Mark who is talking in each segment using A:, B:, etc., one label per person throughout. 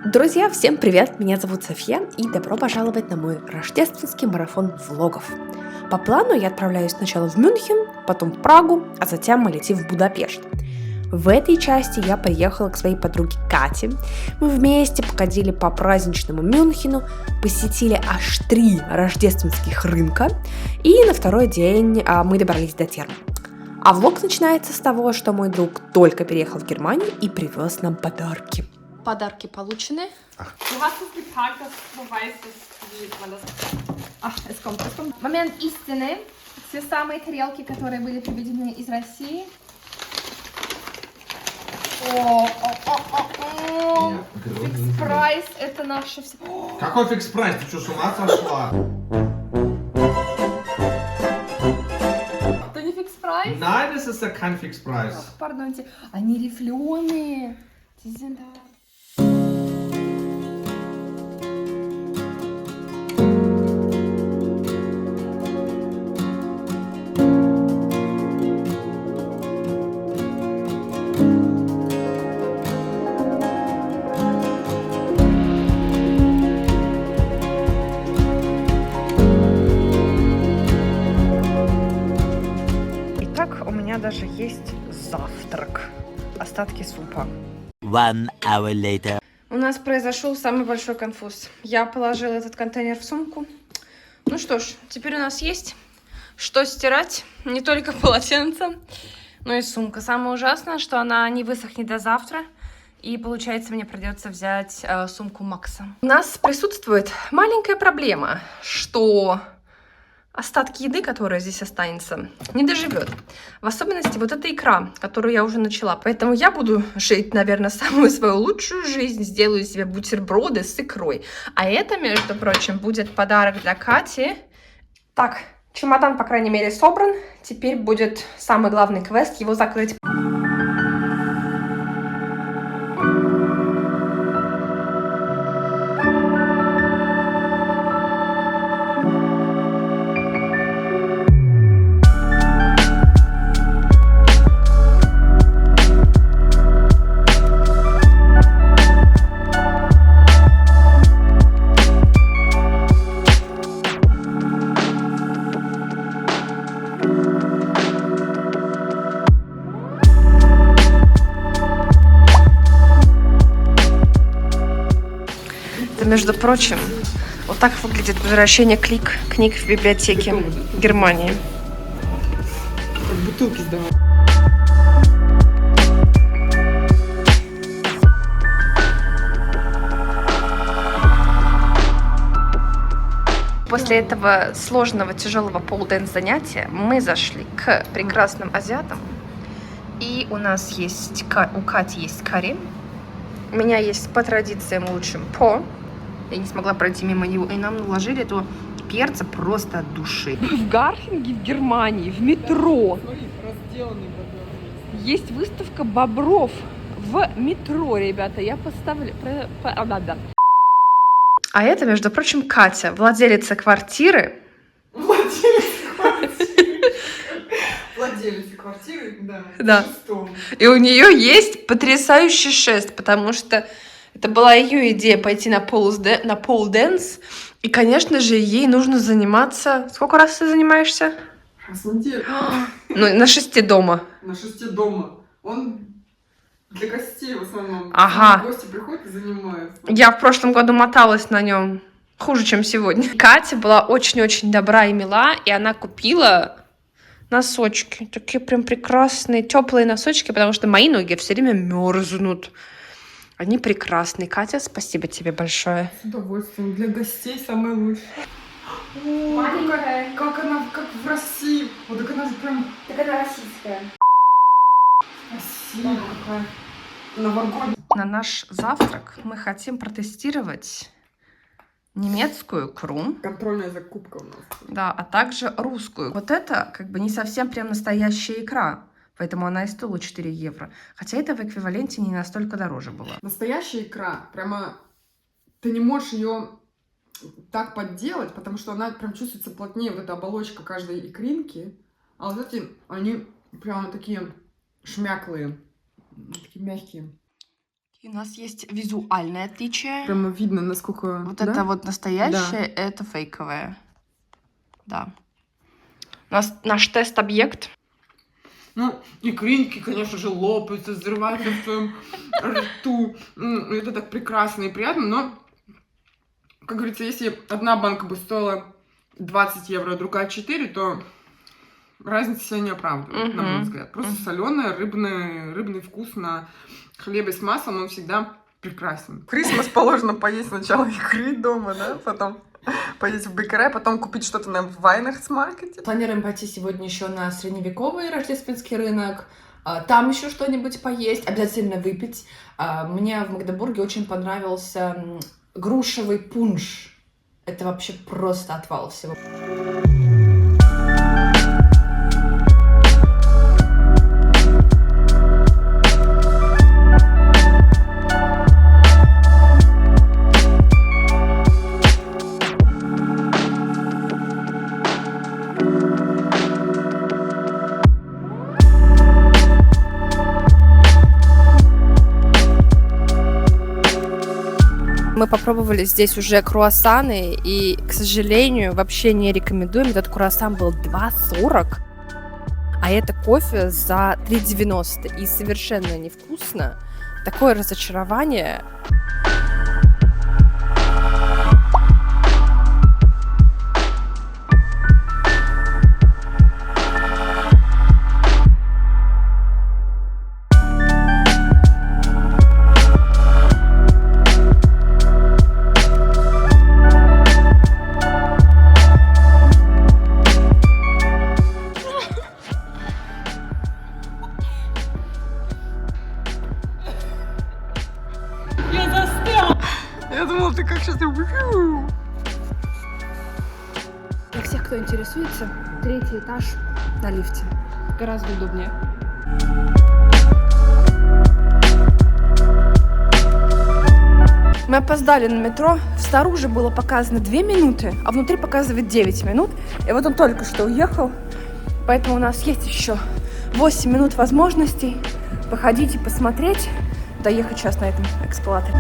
A: Друзья, всем привет! Меня зовут София и добро пожаловать на мой рождественский марафон влогов. По плану я отправляюсь сначала в Мюнхен, потом в Прагу, а затем мы летим в Будапешт. В этой части я приехала к своей подруге Кате. Мы вместе походили по праздничному Мюнхену, посетили аж 3 рождественских рынка, и на второй день мы добрались до терм. А влог начинается с того, что мой друг только переехал в Германию и привез нам подарки. Подарки получены.
B: Du hast es gepackt, dass du weißt, wie man das...
C: Ах, es kommt. Момент истины. Все самые тарелки, которые были привезены из России. Фикс-прайс, это наше все.
D: Какой фикс-прайс? Ты что, с ума сошла?
C: Это не фикс-прайс?
D: Nein, das ist ja kein Fixpreis.
C: Ах, пардонте. Они рифленые.
A: Итак, у меня даже есть завтрак. Остатки супа.
E: 1 hour later.
C: У нас произошел самый большой конфуз. Я положила этот контейнер в сумку. Ну что ж, теперь у нас есть что стирать. Не только полотенце, но и сумка. Самое ужасное, что она не высохнет до завтра. И получается, мне придется взять сумку Макса. У нас присутствует маленькая проблема, что остатки еды, которая здесь останется, не доживет. В особенности вот эта икра, которую я уже начала. Поэтому я буду жить, наверное, самую свою лучшую жизнь. Сделаю себе бутерброды с икрой. А это, между прочим, будет подарок для Кати. Так, чемодан, по крайней мере, собран. Теперь будет самый главный квест — его закрыть. Между прочим, вот так выглядит возвращение книг в библиотеке Германии.
B: Как бутылки сдавал.
C: После этого сложного, тяжелого полдень занятия мы зашли к прекрасным азиатам. И у нас есть, у Кати есть карри. У меня есть по традициям лучшим по. Я не смогла пройти мимо него. И нам наложили эту перца просто от души. В Гарфинге, в Германии, в метро. Есть выставка бобров в метро, ребята. Я поставлю... А это, между прочим, Катя, владелица квартиры.
B: Владелица квартиры,
C: Да.
B: Шестом.
C: И у нее есть потрясающий шест, потому что это была ее идея пойти на пол-дэнс. И, конечно же, ей нужно заниматься... Сколько раз ты занимаешься?
B: Раз в неделю.
C: Ну, на 6 дома.
B: На 6 дома. Он для гостей в основном.
C: Ага.
B: Гости приходят и занимаются.
C: Я в прошлом году моталась на нем хуже, чем сегодня. Катя была очень-очень добра и мила, и она купила носочки. Такие прям прекрасные, теплые носочки, потому что мои ноги все время мерзнут. Они прекрасные. Катя, спасибо тебе большое.
B: С удовольствием. Для гостей самое лучшее.
C: Маленькая.
B: Как она, как в России. Вот так она же прям...
C: Так она российская.
B: Красивая какая. Новогодняя.
C: На наш завтрак мы хотим протестировать немецкую икру,
B: Контрольная закупка у нас.
C: да, а также русскую. Вот это как бы не совсем прям настоящая икра, поэтому она и стоила 4 евро. Хотя это в эквиваленте не настолько дороже было.
B: Настоящая икра. Прямо ты не можешь ее так подделать, потому что она прям чувствуется плотнее, вот эта оболочка каждой икринки. А вот эти, они прямо такие шмяклые, такие мягкие.
C: И у нас есть визуальное отличие.
B: Прямо видно, насколько...
C: Вот
B: да?
C: это вот настоящее, это фейковое. Да. У нас наш тест-объект.
B: Ну, икринки, конечно же, лопаются, взрываются в твоем рту. Это так прекрасно и приятно, но, как говорится, если одна банка бы стоила 20 евро, а другая 4, то разница себя не оправдывает, на мой взгляд. Просто соленая, рыбный вкус на хлебе с маслом, он всегда прекрасен. Крисмас положено поесть сначала икры дома, да, потом поесть в бекере, потом купить что-то на Weihnachtsmarkt.
A: Планируем пойти сегодня еще на средневековый рождественский рынок, там еще что-нибудь поесть, обязательно выпить. Мне в Магдебурге очень понравился грушевый пунш. Это вообще просто отвал всего. Мы попробовали здесь уже круассаны, и, к сожалению, вообще не рекомендуем. Этот круассан был 2,40, а это кофе за 3,90. И совершенно невкусно. Такое разочарование.
B: Я думала, ты как сейчас...
A: Для всех, кто интересуется, 3-й этаж на лифте. Гораздо удобнее. Мы опоздали на метро. Снаружи было показано 2 минуты, а внутри показывает 9 минут. И вот он только что уехал. Поэтому у нас есть еще 8 минут возможностей походить и посмотреть. Доехать сейчас на этом экскалаторе.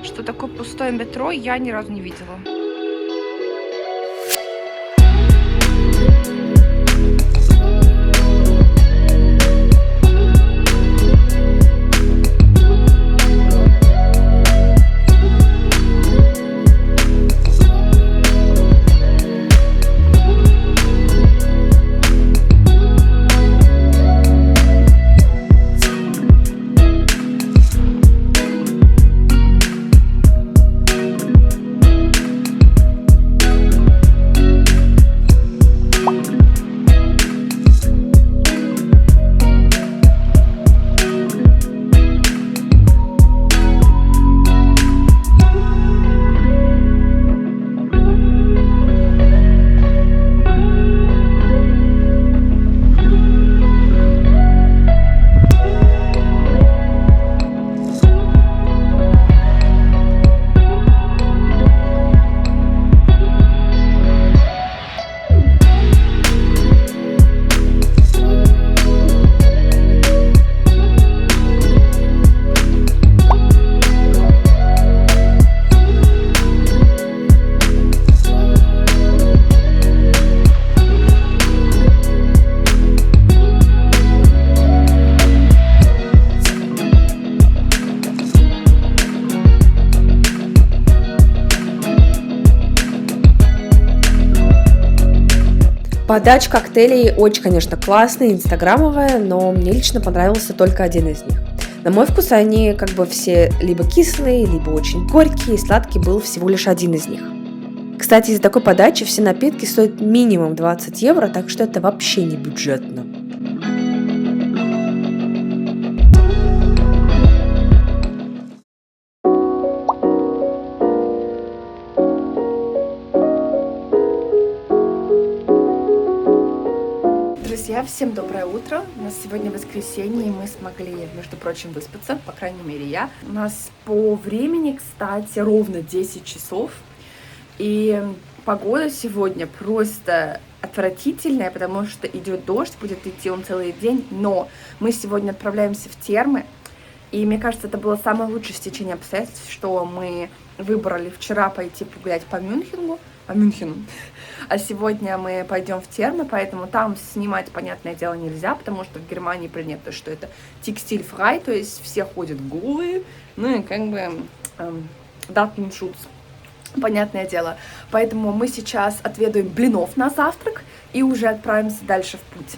A: Что такое пустое метро, я ни разу не видела. Подача коктейлей очень, конечно, классная, инстаграмовая, но мне лично понравился только один из них. На мой вкус они как бы все либо кислые, либо очень горькие, и сладкий был всего лишь один из них. Кстати, из-за такой подачи все напитки стоят минимум 20 евро, так что это вообще не бюджетно. Друзья, всем доброе утро. У нас сегодня воскресенье, и мы смогли, между прочим, выспаться, по крайней мере, я. У нас по времени, кстати, ровно 10 часов.
F: И погода сегодня просто отвратительная, потому что идет дождь, будет идти он целый день, но мы сегодня отправляемся в термы, и мне кажется, это было самое лучшее стечение обстоятельств, что мы выбрали вчера пойти погулять по Мюнхену, а сегодня мы пойдем в термы, поэтому там снимать, понятное дело, нельзя, потому что в Германии принято, что это текстиль-фрай, то есть все ходят голые, ну и как бы датеншутс. Понятное дело. Поэтому мы сейчас отведаем блинов на завтрак и уже отправимся дальше в путь.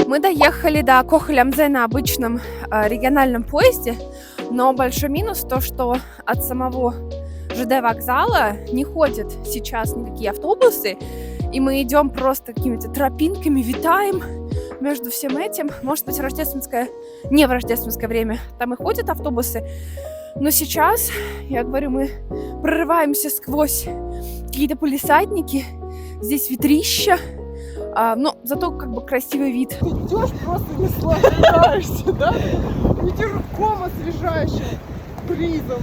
A: Мы доехали до Кохель-ам-Зее на обычном региональном поезде, но большой минус то, что от самого ЖД вокзала не ходят сейчас никакие автобусы, и мы идем просто какими-то тропинками, витаем между всем этим. Может быть, не в рождественское время там и ходят автобусы, но сейчас, я говорю, мы прорываемся сквозь какие-то полисадники, здесь ветрища. Но зато как бы красивый вид.
B: Идешь, просто наслаждаешься, да? Ветерком освежающим бризом.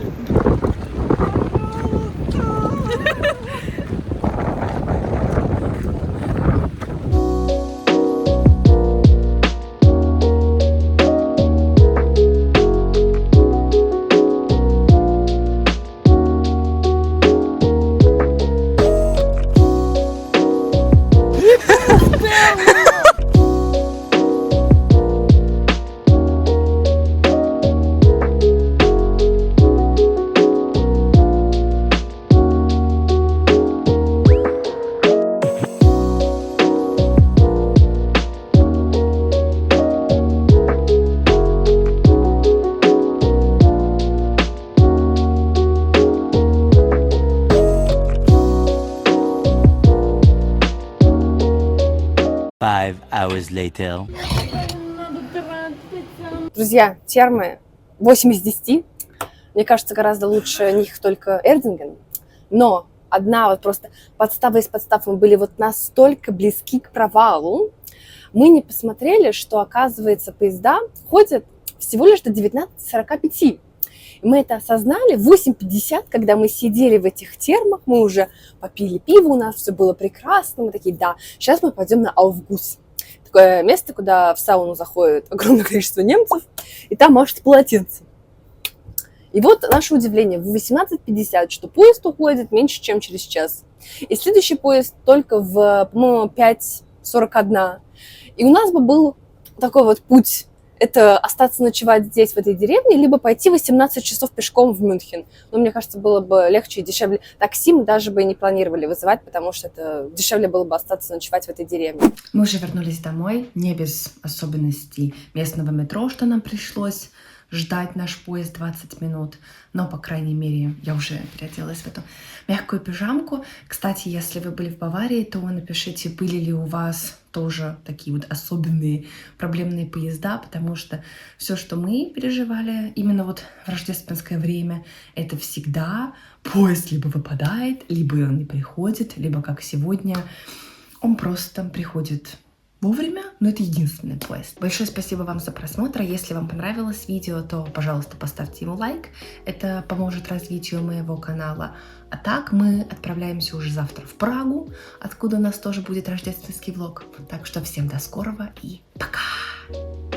E: Five hours later.
A: Друзья, термы 8 из 10. Мне кажется, гораздо лучше них только Эрдинген. Но одна вот просто подстава из подстав, мы были вот настолько близки к провалу, мы не посмотрели, что, оказывается, поезда ходят всего лишь до 19:45. И мы это осознали в 8:50, когда мы сидели в этих термах, мы уже попили пиво, у нас все было прекрасно, мы такие, да, сейчас мы пойдем на Aufguss. Такое место, куда в сауну заходит огромное количество немцев, и там машут полотенце. И вот наше удивление, в 18:50, что поезд уходит меньше, чем через час. И следующий поезд только в, по-моему, 5:41. И у нас бы был такой вот путь. Это остаться ночевать здесь, в этой деревне, либо пойти 18 часов пешком в Мюнхен. Но мне кажется, было бы легче и дешевле. Такси мы даже бы не планировали вызывать, потому что это дешевле было бы остаться ночевать в этой деревне.
G: Мы уже вернулись домой, не без особенностей местного метро, что нам пришлось ждать наш поезд 20 минут. Но, по крайней мере, я уже переоделась в эту мягкую пижамку. Кстати, если вы были в Баварии, то напишите, были ли у вас тоже такие вот особенные проблемные поезда, потому что все, что мы переживали именно вот в рождественское время, это всегда поезд либо выпадает, либо он не приходит, либо, как сегодня, он просто приходит вовремя, но это единственный поезд. Большое спасибо вам за просмотр. Если вам понравилось видео, то, пожалуйста, поставьте ему лайк. Это поможет развитию моего канала. А так мы отправляемся уже завтра в Прагу, откуда у нас тоже будет рождественский влог. Так что всем до скорого и пока!